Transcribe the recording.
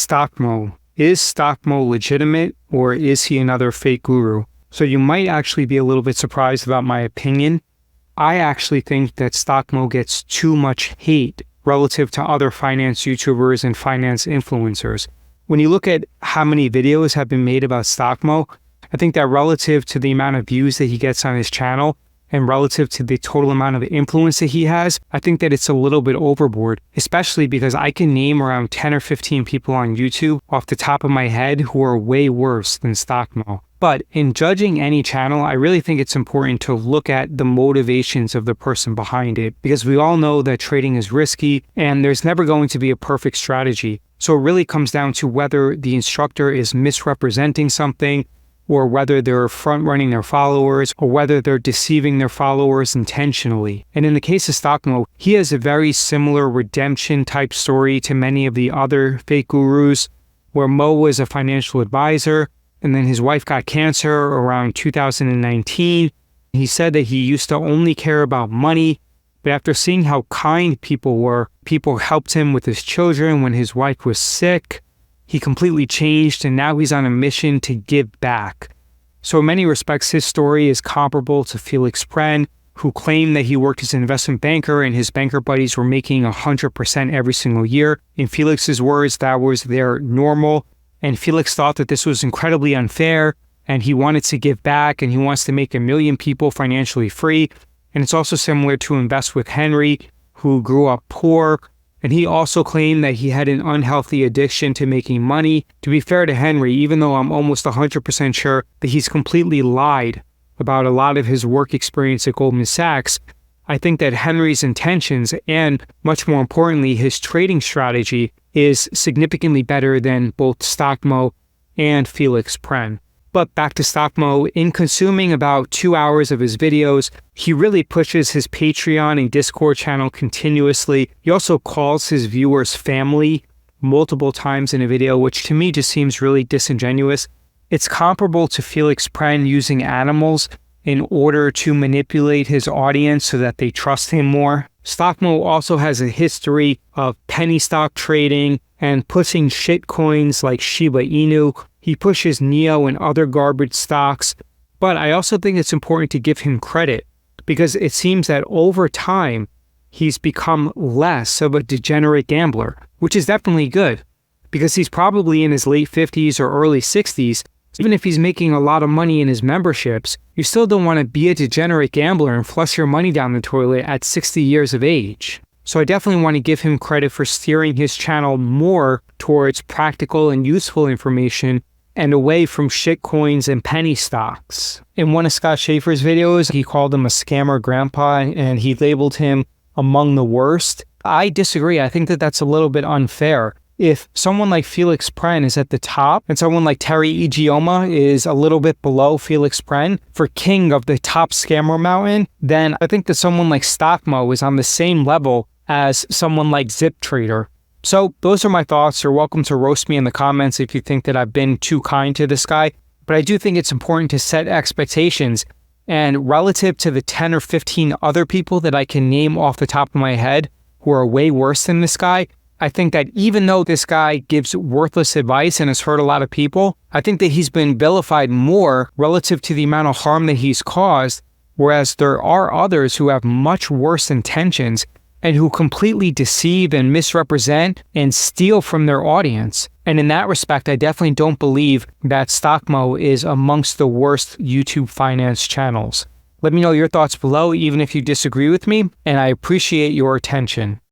Stockmo. Is Stockmo legitimate, or is he another fake guru? So you might actually be a little bit surprised about my opinion. I actually think that Stockmo gets too much hate relative to other finance YouTubers and finance influencers. When you look at how many videos have been made about Stockmo, I think that relative to the amount of views that he gets on his channel and relative to the total amount of influence that he has, I think that it's a little bit overboard, especially because I can name around 10 or 15 people on YouTube off the top of my head who are way worse than Stockmo. But in judging any channel, I really think it's important to look at the motivations of the person behind it, because we all know that trading is risky and there's never going to be a perfect strategy. So it really comes down to whether the instructor is misrepresenting something, or whether they're front-running their followers, or whether they're deceiving their followers intentionally. And in the case of Stockmo, he has a very similar redemption type story to many of the other fake gurus, where Mo was a financial advisor, and then his wife got cancer around 2019. He said that he used to only care about money, but after seeing how kind people were, people helped him with his children when his wife was sick, he completely changed, and now he's on a mission to give back. So in many respects, his story is comparable to Felix Pren, who claimed that he worked as an investment banker and his banker buddies were making 100% every single year. In Felix's words, that was their normal, and Felix thought that this was incredibly unfair, and he wanted to give back, and he wants to make 1 million people financially free. And it's also similar to Invest with Henry, who grew up poor, and he also claimed that he had an unhealthy addiction to making money. To be fair to Henry, even though I'm almost 100% sure that he's completely lied about a lot of his work experience at Goldman Sachs, I think that Henry's intentions, and much more importantly, his trading strategy, is significantly better than both Stockmo and Felix Pren. But back to Stockmo, in consuming about 2 hours of his videos, he really pushes his Patreon and Discord channel continuously. He also calls his viewers family multiple times in a video, which to me just seems really disingenuous. It's comparable to Felix Pren using animals in order to manipulate his audience so that they trust him more. Stockmo also has a history of penny stock trading and pushing shit coins like Shiba Inu. He pushes Neo and other garbage stocks, but I also think it's important to give him credit, because it seems that over time, he's become less of a degenerate gambler, which is definitely good, because he's probably in his late 50s or early 60s. Even if he's making a lot of money in his memberships, you still don't want to be a degenerate gambler and flush your money down the toilet at 60 years of age. So I definitely want to give him credit for steering his channel more towards practical and useful information and away from shitcoins and penny stocks. In one of Scott Schaefer's videos, he called him a scammer grandpa and he labeled him among the worst. I disagree. I think that that's a little bit unfair. If someone like Felix Pren is at the top and someone like Terry Ijeoma is a little bit below Felix Pren for king of the top scammer mountain, then I think that someone like Stockmo is on the same level as someone like Zip Trader. So those are my thoughts. You're welcome to roast me in the comments if you think that I've been too kind to this guy. But I do think it's important to set expectations. And relative to the 10 or 15 other people that I can name off the top of my head who are way worse than this guy, I think that even though this guy gives worthless advice and has hurt a lot of people, I think that he's been vilified more relative to the amount of harm that he's caused, whereas there are others who have much worse intentions and who completely deceive and misrepresent and steal from their audience. And in that respect, I definitely don't believe that Stockmo is amongst the worst YouTube finance channels. Let me know your thoughts below, even if you disagree with me, and I appreciate your attention.